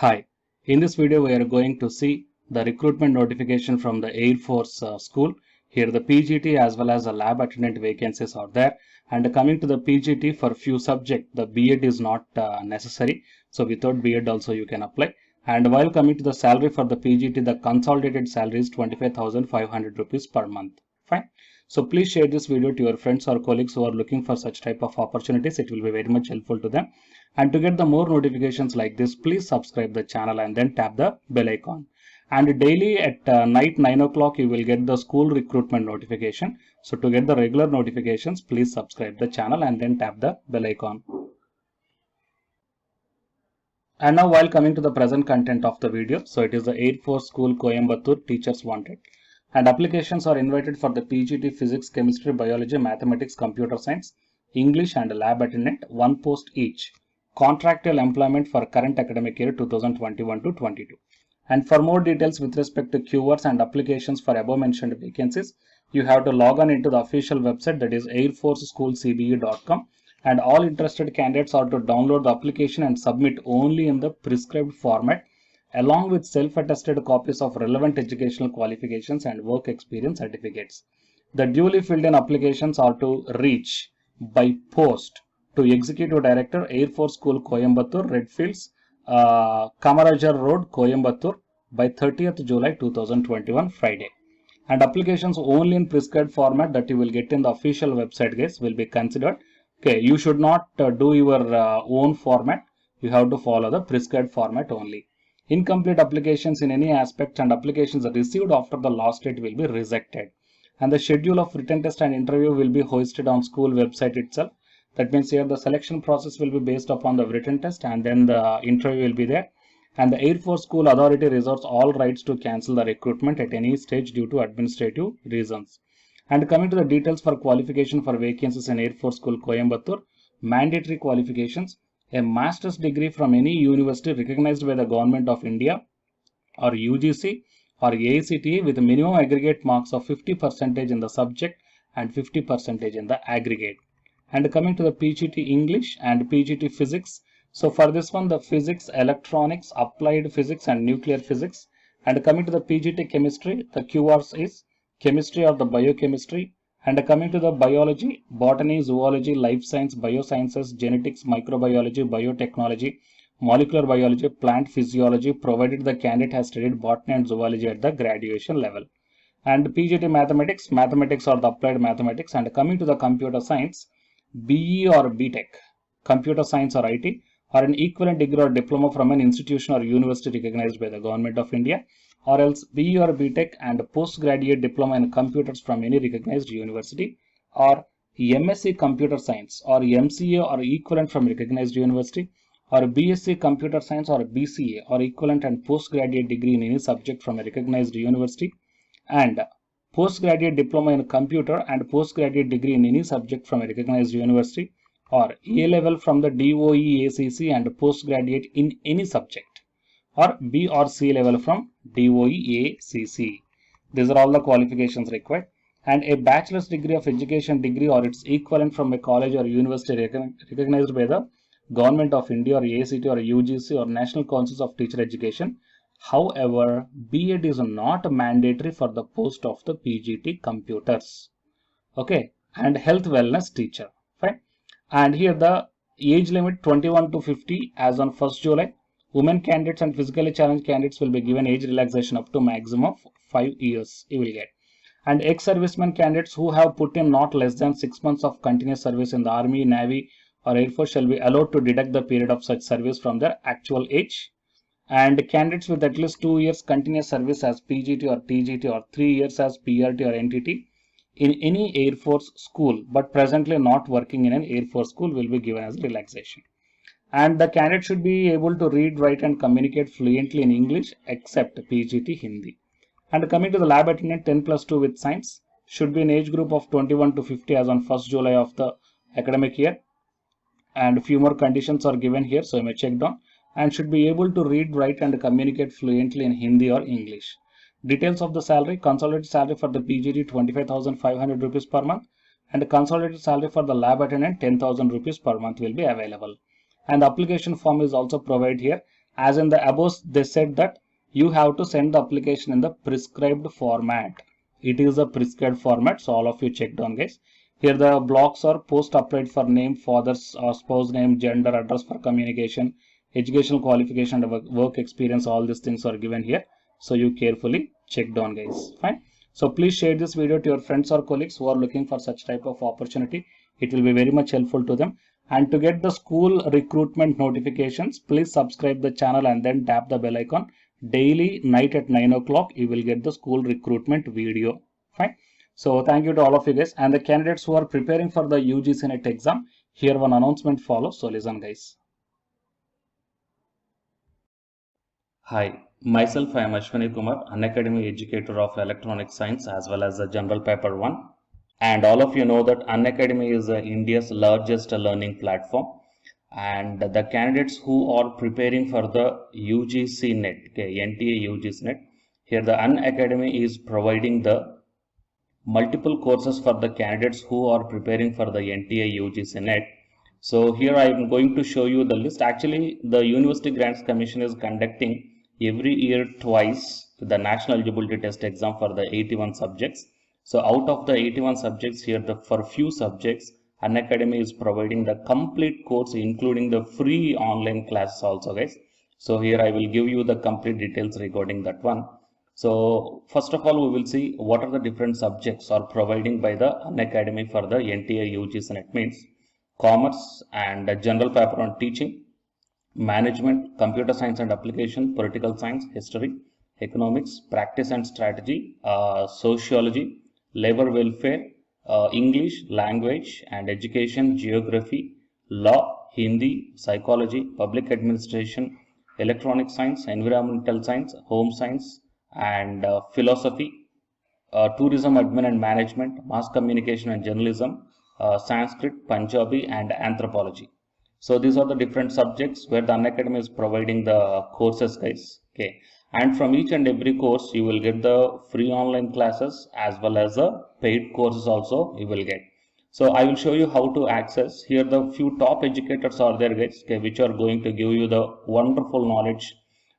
Hi, in this video we are going to see the recruitment notification from the Air Force School. Here the PGT as well as the lab attendant vacancies are there, and coming to the PGT for few subjects the B.Ed is not necessary, so without B.Ed also you can apply. And while coming to the salary for the PGT, the consolidated salary is 25,500 rupees per month. Fine. So please share this video to your friends or colleagues who are looking for such type of opportunities. It will be very much helpful to them. And to get the more notifications like this, please subscribe the channel and then tap the bell icon. And daily at night 9 o'clock you will get the school recruitment notification. So to get the regular notifications, please subscribe the channel and then tap the bell icon. And now while coming to the present content of the video, so it is the Air Force School Coimbatore Teachers Wanted. And applications are invited for the PGT Physics, Chemistry, Biology, Mathematics, Computer Science, English and Lab Attendant, one post each. Contractual employment for current academic year 2021 to 22. And for more details with respect to keywords and applications for above mentioned vacancies, you have to log on into the official website, that is airforceschoolcbe.com, and all interested candidates are to download the application and submit only in the prescribed format along with self-attested copies of relevant educational qualifications and work experience certificates. The duly filled in applications are to reach by post to Executive Director, Air Force School Coimbatore, Redfields, Kamarajar Road, Coimbatore by 30th July 2021, Friday. And applications only in prescribed format that you will get in the official website, guys, will be considered. Okay, you should not do your own format. You have to follow the prescribed format only. Incomplete applications in any aspect and applications received after the last date will be rejected. And the schedule of written test and interview will be hoisted on school website itself. That means here the selection process will be based upon the written test and then the interview will be there. And the Air Force School Authority reserves all rights to cancel the recruitment at any stage due to administrative reasons. And coming to the details for qualification for vacancies in Air Force School Coimbatore, mandatory qualifications: a master's degree from any university recognized by the Government of India or UGC or AICTE with a minimum aggregate marks of 50% in the subject and 50% in the aggregate. And coming to the PGT English and PGT Physics, so for this one the Physics, Electronics, Applied Physics and Nuclear Physics. And coming to the PGT Chemistry, the keywords is Chemistry or the Biochemistry. And coming to the Biology, Botany, Zoology, Life Science, Biosciences, Genetics, Microbiology, Biotechnology, Molecular Biology, Plant Physiology, provided the candidate has studied Botany and Zoology at the graduation level. And PGT Mathematics, Mathematics or the Applied Mathematics. And coming to the Computer Science, BE or BTech, Computer Science or IT, or an equivalent degree or diploma from an institution or university recognized by the Government of India, or else BE or BTech and postgraduate diploma in computers from any recognized university, or MSc Computer Science or MCA or equivalent from recognized university, or BSc Computer Science or BCA or equivalent and postgraduate degree in any subject from a recognized university, and postgraduate diploma in computer and postgraduate degree in any subject from a recognized university, or A level from the DOE-ACC and postgraduate in any subject, or B or C level from DOE-ACC. These are all the qualifications required. And a bachelor's degree of education degree or its equivalent from a college or university recognized by the Government of India or ACT or UGC or National Councils of Teacher Education. However, B.Ed is not mandatory for the post of the PGT computers. Okay, and health wellness teacher. Fine. And here the age limit 21 to 50 as on 1st July. Women candidates and physically challenged candidates will be given age relaxation up to maximum of 5 years you will get. And ex-servicemen candidates who have put in not less than 6 months of continuous service in the Army, Navy or Air Force shall be allowed to deduct the period of such service from their actual age. And candidates with at least 2 years continuous service as PGT or TGT or 3 years as PRT or NTT in any Air Force school but presently not working in an Air Force school will be given as relaxation. And the candidate should be able to read, write and communicate fluently in English except PGT Hindi. And coming to the lab attendant 10+2 with science, should be an age group of 21 to 50 as on 1st July of the academic year. And a few more conditions are given here, so you may check down. And should be able to read, write and communicate fluently in Hindi or English. Details of the salary: consolidated salary for the PGT 25,500 rupees per month, and the consolidated salary for the lab attendant 10,000 rupees per month will be available. And the application form is also provided here. As in the above, they said that you have to send the application in the prescribed format. It is a prescribed format, so all of you check down, guys. Here the blocks are post applied for name, father's or spouse name, gender, address for communication, educational qualification, and work experience. All these things are given here, so you carefully check down, guys. Fine. So please share this video to your friends or colleagues who are looking for such type of opportunity. It will be very much helpful to them. And to get the school recruitment notifications, please subscribe the channel and then tap the bell icon. Daily night at 9 o'clock, you will get the school recruitment video. Fine. So thank you to all of you guys. And the candidates who are preparing for the UGC NET exam, here one announcement follows. So listen, guys. Hi, myself I am Ashwani Kumar, Unacademy educator of Electronic Science as well as the General Paper 1. And all of you know that Unacademy is India's largest learning platform. And the candidates who are preparing for the UGC NET, okay, NTA UGC NET, here the Unacademy is providing the multiple courses for the candidates who are preparing for the NTA UGC NET. So here I am going to show you the list. Actually, the University Grants Commission is conducting every year twice the National Eligibility Test exam for the 81 subjects. So out of the 81 subjects here, for few subjects, Unacademy is providing the complete course, including the free online classes also, guys. So here I will give you the complete details regarding that one. So first of all, we will see what are the different subjects are providing by the Unacademy for the NTA UGC NET. Means commerce and general paper on teaching, management, computer science and application, political science, history, economics, practice and strategy, sociology, labor welfare, English, language and education, geography, law, Hindi, psychology, public administration, electronic science, environmental science, home science and philosophy, tourism, admin and management, mass communication and journalism, Sanskrit, Punjabi and anthropology. So these are the different subjects where the Unacademy is providing the courses, guys. Okay. And from each and every course, you will get the free online classes as well as the paid courses also you will get. So I will show you how to access. Here the few top educators are there, guys, okay, which are going to give you the wonderful knowledge.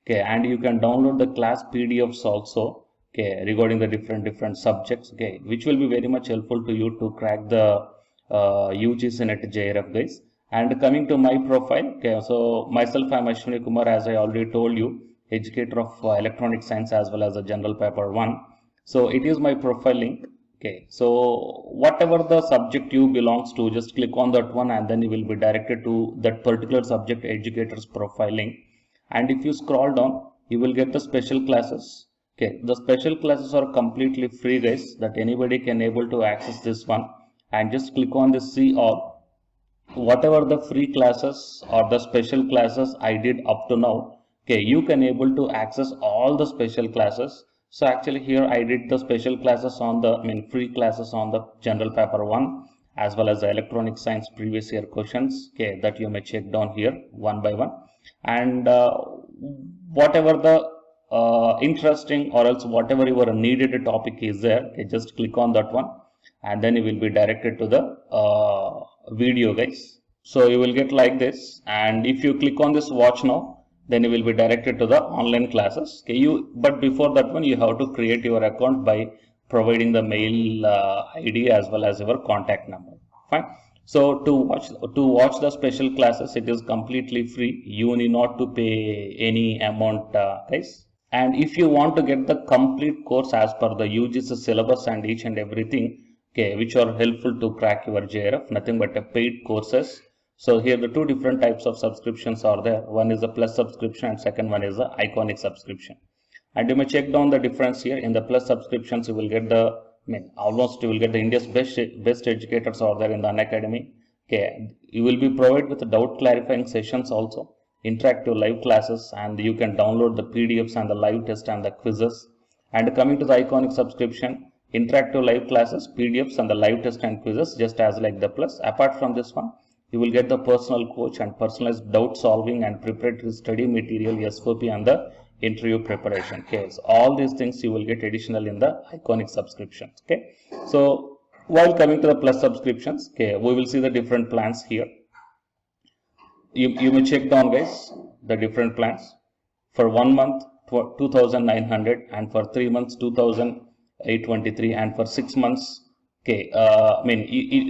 Okay, and you can download the class PDFs also, okay, regarding the different subjects, okay, which will be very much helpful to you to crack the UGC NET JRF, guys. And coming to my profile, okay, so myself I am Ashwani Kumar, as I already told you, educator of electronic science as well as a general paper 1. So it is my profile link. Okay, so whatever the subject you belongs to, just click on that one and then you will be directed to that particular subject educator's profile link. And if you scroll down, you will get the special classes. Okay, the special classes are completely free, guys, that anybody can able to access this one. And just click on the see all. Whatever the free classes or the special classes I did up to now, okay, you can able to access all the special classes. So actually here I did the special classes on the, free classes on the general paper 1 as well as the electronic science previous year questions, okay, that you may check down here one by one. And whatever the interesting or else whatever your needed topic is there, okay, just click on that one and then you will be directed to the video, guys. So you will get like this, and if you click on this watch now, then you will be directed to the online classes. Okay, but before that one, you have to create your account by providing the mail ID as well as your contact number. Fine. So to watch the special classes, it is completely free. You need not to pay any amount, guys. And if you want to get the complete course as per the UGC syllabus and each and everything, okay, which are helpful to crack your JRF, nothing but a paid courses. So here the two different types of subscriptions are there. One is the plus subscription and second one is the iconic subscription. And you may check down the difference here. In the plus subscriptions, you will get the, almost you will get the India's best educators are there in the Unacademy. Okay, you will be provided with doubt clarifying sessions also, interactive live classes, and you can download the PDFs and the live test and the quizzes. And coming to the iconic subscription, interactive live classes, PDFs and the live test and quizzes, just as like the plus. Apart from this one, you will get the personal coach and personalized doubt solving and preparatory study material, SOP and the interview preparation. Okay, so all these things you will get additional in the iconic subscription. Okay, so while coming to the plus subscriptions, okay, we will see the different plans here. You may check down, guys, the different plans. For 1 month 2,900, and for 3 months 2,823, and for 6 months, okay,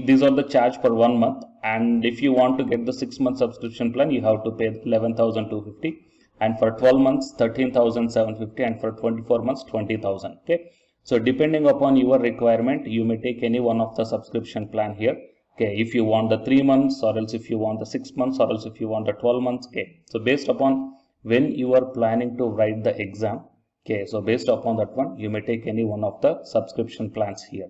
these are the charge for 1 month, and if you want to get the 6 month subscription plan, you have to pay 11,250, and for 12 months 13,750, and for 24 months 20,000. Okay, so depending upon your requirement, you may take any one of the subscription plan here. Okay, if you want the 3 months, or else if you want the 6 months, or else if you want the 12 months. Okay, so based upon when you are planning to write the exam, okay, so based upon that one, you may take any one of the subscription plans here.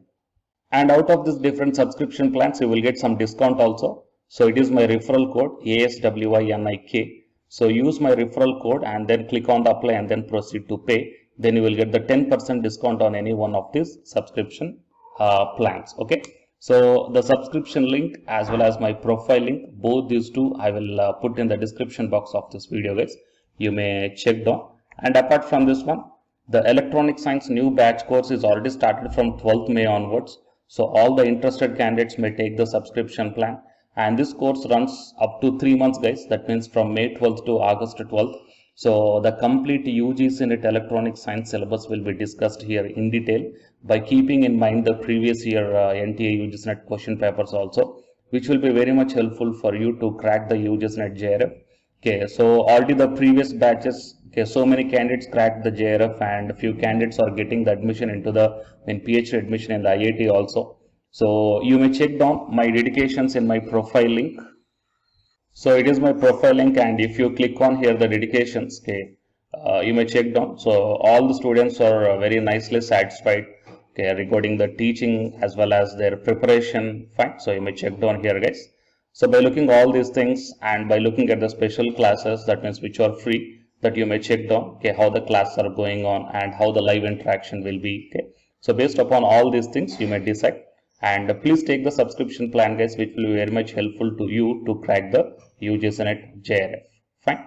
And out of this different subscription plans, you will get some discount also. So it is my referral code ASWINIK. So use my referral code and then click on the apply and then proceed to pay. Then you will get the 10% discount on any one of these subscription plans. Okay. So the subscription link as well as my profile link, both these two I will put in the description box of this video, guys. You may check down. And apart from this one, the electronic science new batch course is already started from 12th May onwards. So all the interested candidates may take the subscription plan, and this course runs up to 3 months, guys. That means from May 12th to August 12th. So the complete UGC NET electronic science syllabus will be discussed here in detail, by keeping in mind the previous year NTA UGC NET question papers also, which will be very much helpful for you to crack the UGC NET JRF. Okay, so already the previous batches, okay, so many candidates cracked the JRF, and a few candidates are getting the admission into the PhD admission in the IIT also. So you may check down my dedications in my profile link. So it is my profile link, and if you click on here the dedications, okay, you may check down. So all the students are very nicely satisfied, okay, regarding the teaching as well as their preparation. Fine. So you may check down here, guys. So by looking all these things and by looking at the special classes, that means which are free, that you may check down, okay, how the classes are going on and how the live interaction will be. Okay, so based upon all these things, you may decide. And please take the subscription plan, guys, which will be very much helpful to you to crack the UGC NET JRF. Fine.